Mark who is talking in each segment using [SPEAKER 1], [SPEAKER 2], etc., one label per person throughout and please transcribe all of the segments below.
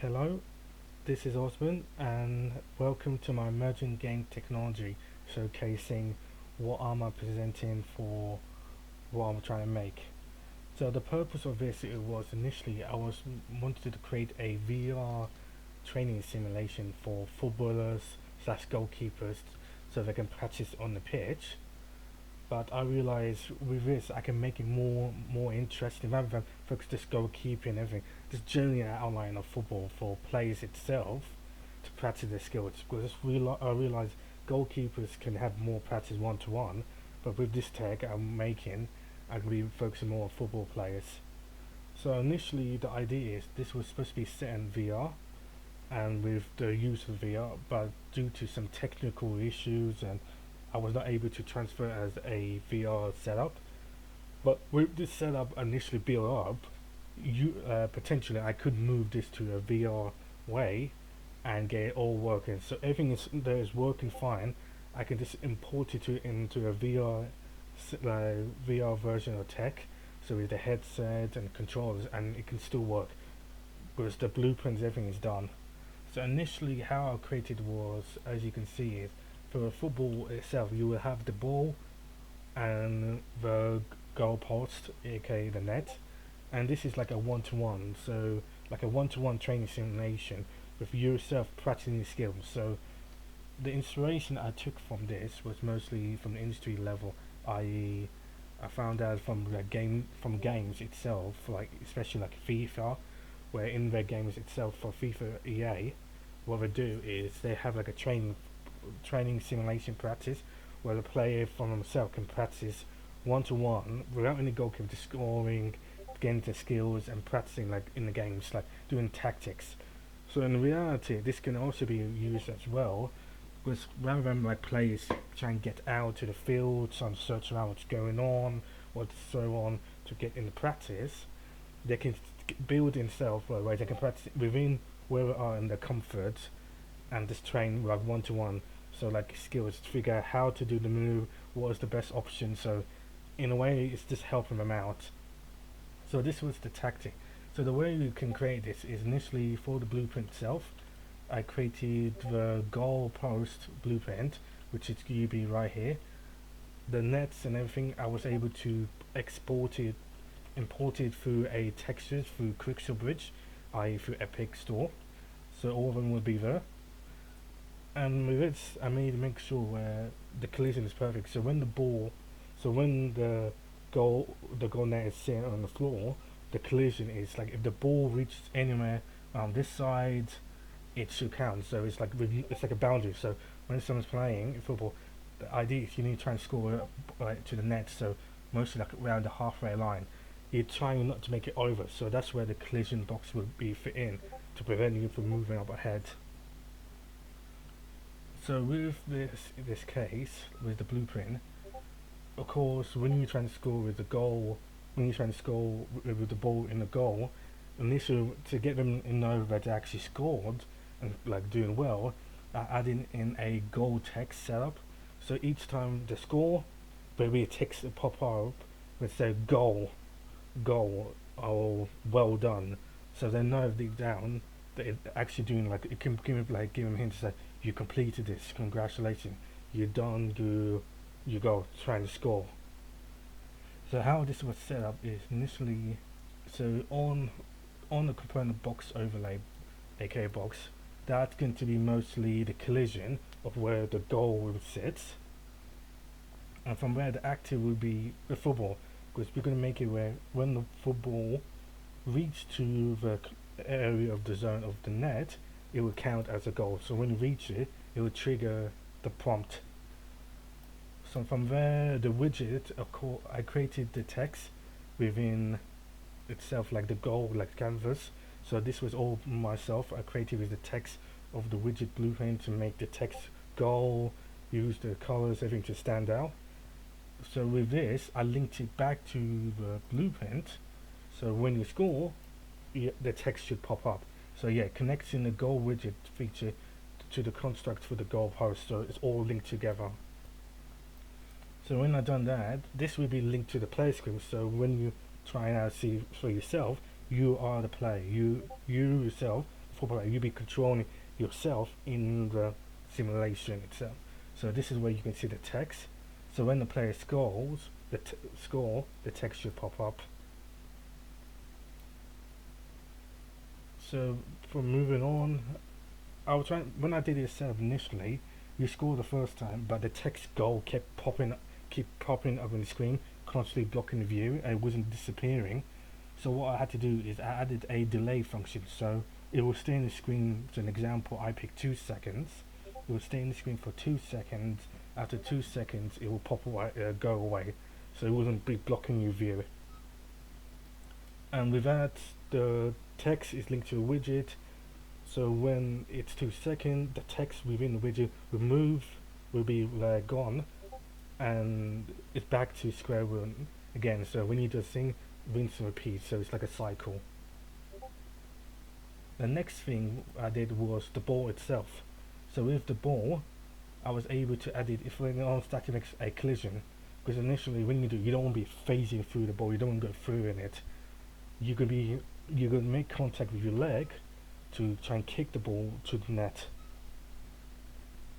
[SPEAKER 1] Hello, this is Osman, and welcome to my emergent game technology showcasing what am I presenting for what I'm trying to make. So the purpose of this it was initially I was wanted to create a VR training simulation for footballers slash goalkeepers so they can practice on the pitch, but I realize with this I can make it more interesting rather than focus just goalkeeping and everything. Just generally an outline of football for players itself to practice their skills. Because I realize goalkeepers can have more practice one to one, but with this tech I'm making, I'm going to be focusing more on football players. So initially the idea is this was supposed to be set in VR and with the use of VR, but due to some technical issues and I was not able to transfer as a VR setup. But with this setup initially built up, you potentially I could move this to a VR way and get it all working. So everything is there is working fine. I can just import it into a VR version of tech. So with the headset and controllers, and it can still work because the blueprints, everything is done. So initially, how I created was, as you can see, is for the football itself, you will have the ball and the goal post, aka the net, and this is like a one-to-one, so like a one-to-one training simulation with yourself practicing your skills. So the inspiration I took from this was mostly from the industry level, i.e., I found out from the games itself, like especially like FIFA, where in their games itself for FIFA EA, what they do is they have like a training simulation practice where the player from himself can practice one to one without any goalkeeper, just scoring, getting the skills and practicing like in the games, like doing tactics. So in reality, this can also be used as well, because rather than like players trying to get out to the field, trying to search around what's going on, what so on to get in the practice, they can build themselves where they can practice within where they are in their comfort and just train like one to one. So like skills to figure out how to do the move, what is the best option. So in a way, it's just helping them out. So this was the tactic. So the way you can create this is initially for the blueprint itself. I created the goal post blueprint, which is UB right here. The nets and everything, I was able to export it, import it through a textures through Quicksilver Bridge, i.e. through Epic Store. So all of them will be there. And with this, I made make sure where the collision is perfect. So when the goal net is sitting on the floor, the collision is like if the ball reaches anywhere on this side, it should count. So it's like it's like a boundary. So when someone's playing football, the idea is you need to try and score like to the net. So mostly like around the halfway line, you're trying not to make it over. So that's where the collision box would be fit in to prevent you from moving up ahead. So with this case, with the blueprint, of course, when you try and score with the goal, when you try and score with the ball in the goal, initially to get them in know that they actually scored and like doing well, adding in a goal text setup. So each time they score, there'll be a text that pop up with say goal, or well done. So they know deep down that it actually doing like it can give them hints that you completed this, congratulations, you're done, you go trying to score. So how this was set up is initially so on the component box overlay, aka box, that's going to be mostly the collision of where the goal will sit, and from where the active will be the football, because we're going to make it where when the football reach to the area of the zone of the net, it will count as a goal. So when you reach it, it will trigger the prompt. So from there, the widget, of course, I created the text within itself, like the goal, like canvas. So this was all myself. I created with the text of the widget blueprint to make the text goal, use the colors, everything to stand out. So with this, I linked it back to the blueprint. So when you score, the text should pop up. So yeah, connecting the goal widget feature to the construct for the goal post, so it's all linked together. So when I've done that, this will be linked to the play screen. So when you try and see for yourself, you are the player. You yourself, football player, you'll be controlling yourself in the simulation itself. So this is where you can see the text. So when the player scores, the text should pop up. So for moving on, I was trying when I did it set up initially. You score the first time, but the text goal keep popping up on the screen, constantly blocking the view, and it wasn't disappearing. So what I had to do is I added a delay function, so it will stay in the screen. So an example, I picked 2 seconds. It will stay in the screen for 2 seconds. After 2 seconds, it will pop away, go away, so it wouldn't be blocking your view. And with that, the text is linked to a widget. So when it's 2 seconds, the text within the widget will be gone, and it's back to square one again. So we need to thing rinse and repeat. So it's like a cycle. The next thing I did was the ball itself. So with the ball, I was able to add it if we're on static makes a collision, because initially when you don't want to be phasing through the ball, you don't want to go through in it. You could make contact with your leg to try and kick the ball to the net.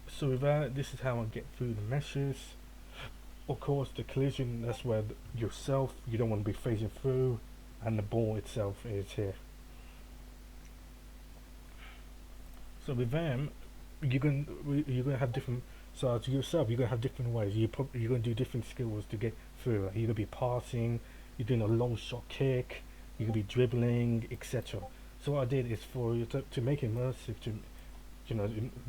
[SPEAKER 1] So with that, this is how I get through the meshes. Of course, the collision, that's where yourself, you don't want to be phasing through, and the ball itself is here. So with them, you're gonna have different. So as yourself, you're gonna have different ways. You're gonna do different skills to get through. You're gonna be passing. You're doing a long shot kick. You're gonna be dribbling, etc. So what I did is for you to make it immersive, to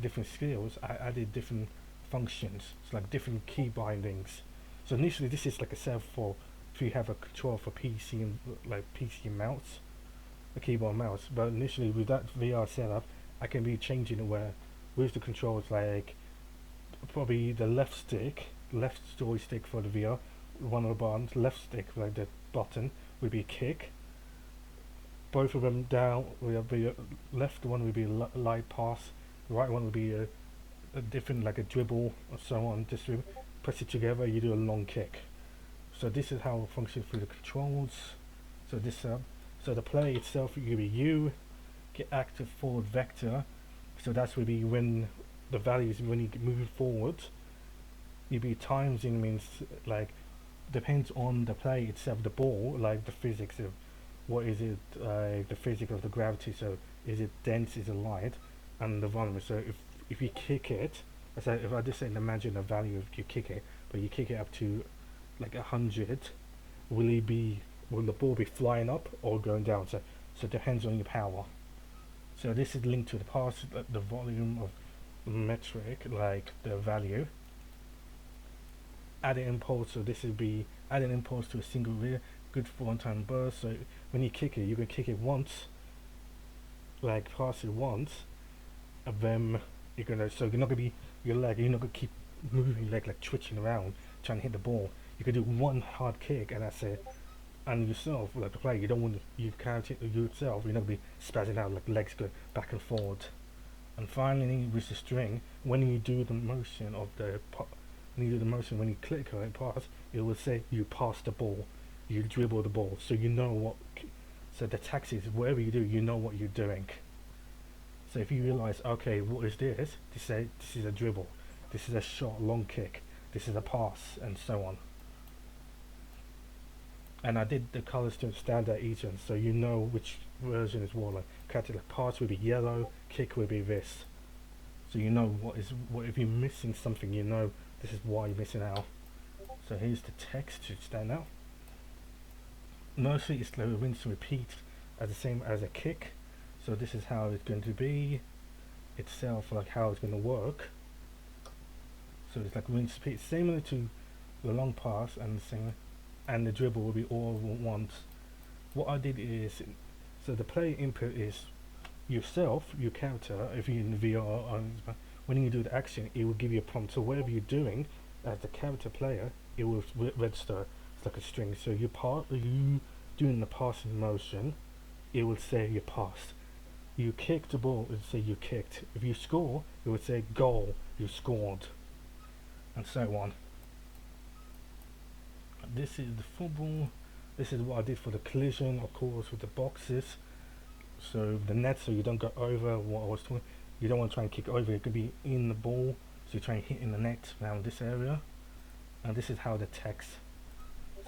[SPEAKER 1] different skills, I added different functions. It's like different key bindings. So initially, this is like a setup for if you have a control for PC and like PC mouse, a keyboard and mouse. But initially, with that VR setup, I can be changing it where with the controls, like probably the left joystick for the VR, one of the buttons, left stick like the button would be kick. Both of them down will be left one would be light pass, the right one would be a different like a dribble or so on. Just press it together, you do a long kick. So this is how it functions through the controls. So this so the play itself will be get active forward vector. So that's will be when the values when you move forward. You'll be times in means like depends on the play itself, the ball, like the physics of what is it, the physics of the gravity. So is it dense, is it light, and the volume. So if you kick it, so if I just say imagine a value if you kick it, but you kick it up to like 100, will the ball be flying up or going down? So it depends on your power. So this is linked to the pass, the volume of metric, like the value. Add an impulse, so this would be add an impulse to a single rear, good for one-time burst. So when you kick it, you can kick it once, like pass it once, and then you're not gonna be you're not gonna keep moving your leg like twitching around trying to hit the ball. You can do one hard kick and that's it. And yourself, like the player, you don't want to, you can't yourself, you're not gonna be spazzing out like legs go back and forward. And finally, with the string, when you do the motion of when you click on it, pass, it will say you pass the ball, you dribble the ball, so you know what. So the taxis, whatever you do, you know what you're doing. So if you realize, okay, what is this? This is a dribble, this is a shot, long kick, this is a pass, and so on. And I did the colors to standard each one, so you know which version is what. Like pass will be yellow, kick will be this. So you know what if you're missing something, you know this is why you're missing out. So here's the text to stand out. Mostly it's the rinse and repeat as the same as a kick. So this is how it's going to be itself, like how it's going to work. So it's like rinse repeat, similar to the long pass and the same. And the dribble will be all once. What I did is, so the play input is yourself, your character. If you're in VR, when you do the action, it will give you a prompt. So whatever you're doing as the character player, it will register. It's like a string. So you doing the passing motion, it will say you passed. You kick the ball, it will say you kicked. If you score, it would say goal, you scored, and so on. This is the football. This is what I did for the collision, of course, with the boxes. so the net, so you don't go over what I was talking. You don't want to try and kick over. It could be in the ball, so you try and hit in the net around this area. And this is how the text.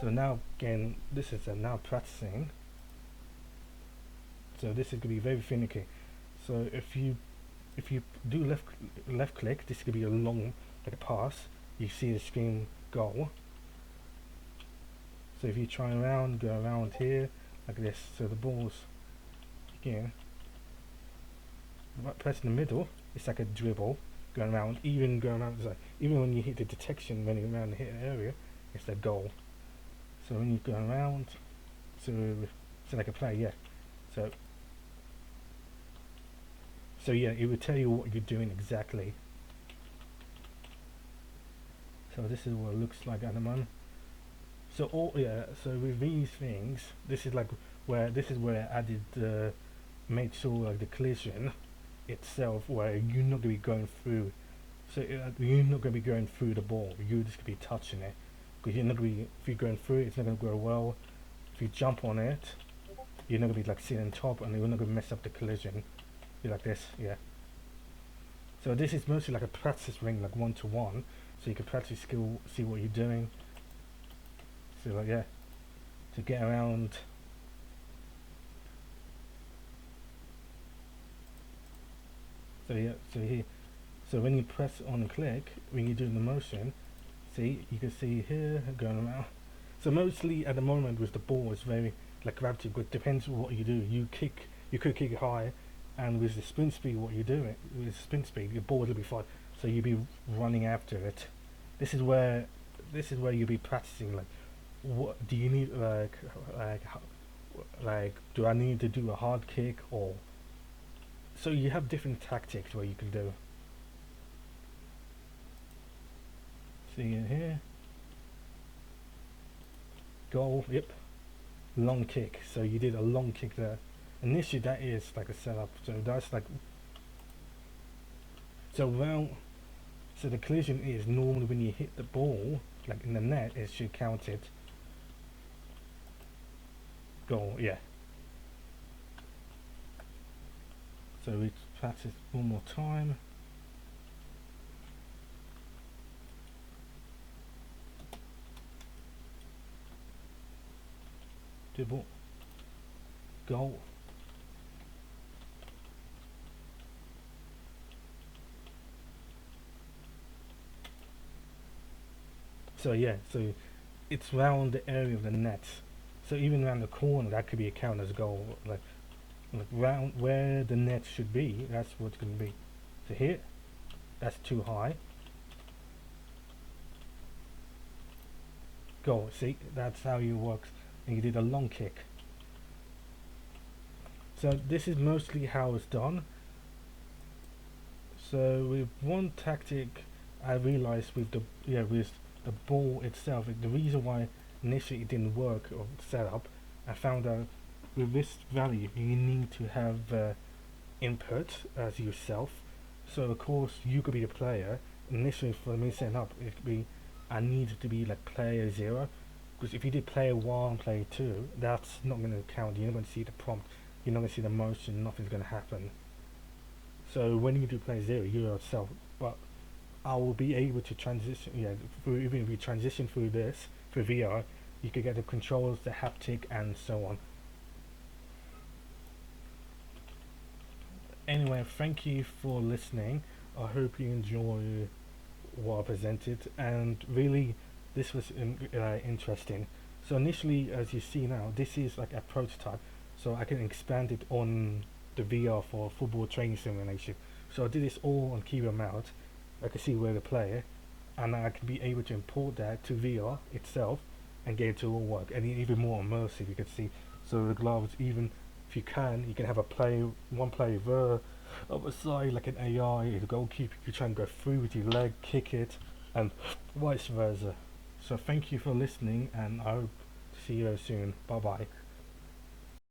[SPEAKER 1] So now again, this is now practicing. So this is gonna be very finicky. So if you do left click, this could be a long like a pass. You see the screen go. So if you try around, go around here like this. So the ball's again. Press in the middle. It's like a dribble going around. Even going around, like, even when you hit the detection, when you're around the hit area, it's the goal. So when you go around, so like a play, yeah. So yeah, it will tell you what you're doing exactly. So this is what it looks like at the moment. So so with these things, this is where I added made sure like the collision itself, where you're not gonna be going through. So you're not gonna be going through the ball. You're just gonna be touching it, because you're not gonna be. If you're going through it, it's not gonna go well. If you jump on it, you're not gonna be like sitting on top, and you're not gonna mess up the collision. Be like this, yeah. So this is mostly like a practice ring, like 1-to-1, so you can practice skill, see what you're doing. So like yeah, to get around. So yeah, so here, so when you press on and click, when you're doing the motion, see, you can see here going around. So mostly at the moment with the ball, it's very like gravity, but depends on what you do. You could kick high, and with the spin speed, what you do it with spin speed, your ball will be far, so you'll be running after it. This is where you'll be practicing. Like, what do you need? Like, do I need to do a hard kick, or so you have different tactics where you can do. See in here, goal, yep, long kick. So you did a long kick there. Initially, that is like a setup. So that's like so the collision is normally when you hit the ball, like in the net, it should count it. Goal, yeah. So we practice one more time. Dribble, goal. So yeah, so it's around the area of the net. So even around the corner, that could be a count as goal. Like round where the net should be, that's what's going to be. So here, that's too high. Goal. See, that's how it works. And you did a long kick. So this is mostly how it's done. So with one tactic, I realized with the ball itself, the reason why initially it didn't work or setup, I found out with this value you need to have input as yourself. So of course you could be the player. Initially for me setting up, it could be I need to be like player 0, because if you did player 1, player 2, that's not going to count. You're not going to see the prompt, you're not going to see the motion, nothing's going to happen. So when you do player 0, you yourself, but I will be able to transition, even if you transition through this, through VR, you can get the controls, the haptic, and so on. Anyway, thank you for listening. I hope you enjoy what I presented, and really, this was interesting. So initially, as you see now, this is like a prototype, so I can expand it on the VR for football training simulation. So I did this all on keyboard mouse. I can see where the player, and I can be able to import that to VR itself and get it to all work, and even more immersive. You can see, so the gloves, even if you can have one player there other side like an AI, the goalkeeper, you try and go through with your leg, kick it, and vice versa. So thank you for listening, and I hope to see you soon. Bye bye.